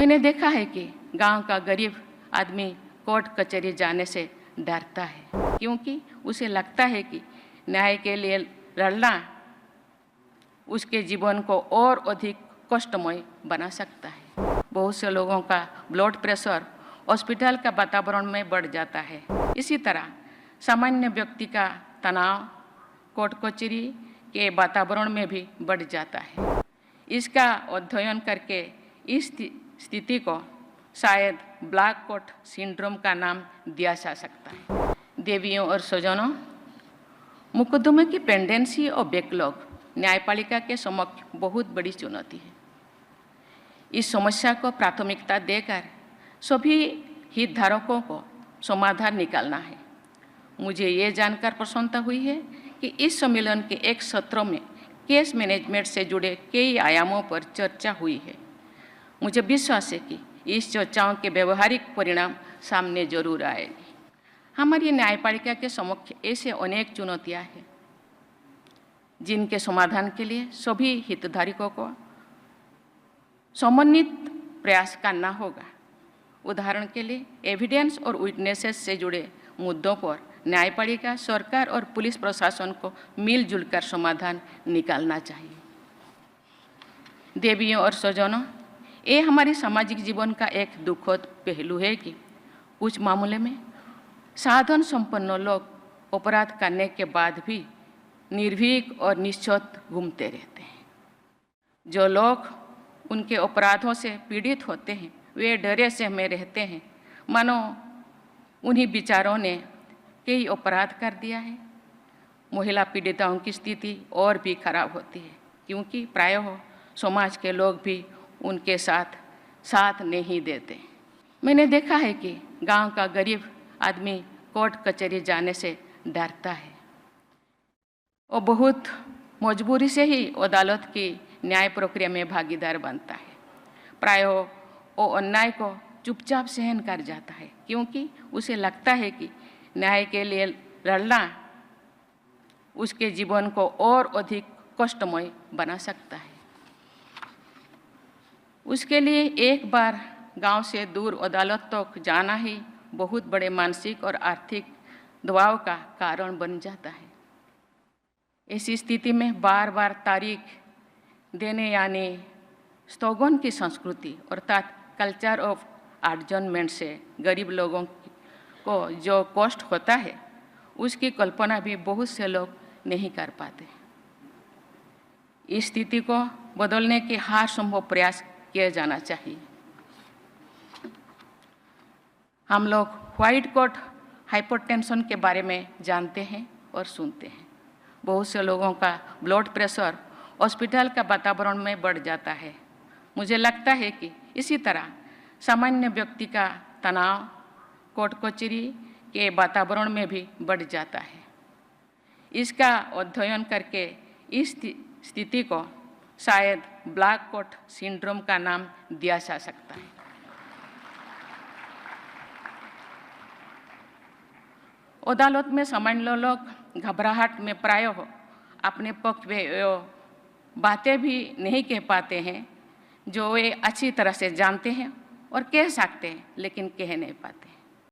मैंने देखा है कि गांव का गरीब आदमी कोर्ट कचहरी जाने से डरता है, क्योंकि उसे लगता है कि न्याय के लिए लड़ना उसके जीवन को और अधिक कष्टमय बना सकता है। बहुत से लोगों का ब्लड प्रेशर हॉस्पिटल का वातावरण में बढ़ जाता है। इसी तरह सामान्य व्यक्ति का तनाव कोर्ट कचहरी के वातावरण में भी बढ़ जाता है। इसका अध्ययन करके इस स्थिति को शायद ब्लैक कोट सिंड्रोम का नाम दिया जा सकता है। देवियों और स्वजनों, मुकदमे की पेंडेंसी और बैकलॉग न्यायपालिका के समक्ष बहुत बड़ी चुनौती है। इस समस्या को प्राथमिकता देकर सभी हितधारकों को समाधान निकालना है। मुझे ये जानकर प्रसन्नता हुई है कि इस सम्मेलन के एक सत्र में केस मैनेजमेंट से जुड़े कई आयामों पर चर्चा हुई है। मुझे विश्वास है कि इस चर्चाओं के व्यवहारिक परिणाम सामने जरूर आएंगे। हमारी न्यायपालिका के समक्ष ऐसे अनेक चुनौतियां हैं जिनके समाधान के लिए सभी हितधारकों को समन्वित प्रयास करना होगा। उदाहरण के लिए एविडेंस और विटनेसेस से जुड़े मुद्दों पर न्यायपालिका, सरकार और पुलिस प्रशासन को मिलजुल कर समाधान निकालना चाहिए। देवियों और स्वजनों, ये हमारे सामाजिक जीवन का एक दुखद पहलू है कि कुछ मामले में साधन संपन्न लोग अपराध करने के बाद भी निर्भीक और निश्चत घूमते रहते हैं। जो लोग उनके अपराधों से पीड़ित होते हैं वे डरे से में रहते हैं, मानो उन्हीं बेचारों ने कई अपराध कर दिया है। महिला पीड़िताओं की स्थिति और भी खराब होती है, क्योंकि प्रायः समाज के लोग भी उनके साथ नहीं देते। मैंने देखा है कि गांव का गरीब आदमी कोर्ट कचहरी जाने से डरता है और बहुत मजबूरी से ही अदालत की न्याय प्रक्रिया में भागीदार बनता है। प्रायः वो अन्याय को चुपचाप सहन कर जाता है, क्योंकि उसे लगता है कि न्याय के लिए लड़ना उसके जीवन को और अधिक कष्टमय बना सकता है। उसके लिए एक बार गांव से दूर अदालत तक जाना ही बहुत बड़े मानसिक और आर्थिक दबाव का कारण बन जाता है। ऐसी स्थिति में बार बार तारीख देने यानी स्थगन की संस्कृति अर्थात कल्चर ऑफ एडजर्नमेंट से गरीब लोगों को जो कष्ट होता है उसकी कल्पना भी बहुत से लोग नहीं कर पाते। इस स्थिति को बदलने के हर संभव प्रयास किया जाना चाहिए। हम लोग व्हाइट कोट हाइपरटेंशन के बारे में जानते हैं और सुनते हैं। बहुत से लोगों का ब्लड प्रेशर हॉस्पिटल का वातावरण में बढ़ जाता है। मुझे लगता है कि इसी तरह सामान्य व्यक्ति का तनाव कोर्ट कचहरी के वातावरण में भी बढ़ जाता है। इसका अध्ययन करके इस स्थिति को शायद ब्लैक कोट सिंड्रोम का नाम दिया जा सकता है। अदालत में सामान्य लोग घबराहट में प्रायः अपने पक्ष में बातें भी नहीं कह पाते हैं जो वे अच्छी तरह से जानते हैं और कह सकते हैं, लेकिन कह नहीं पाते।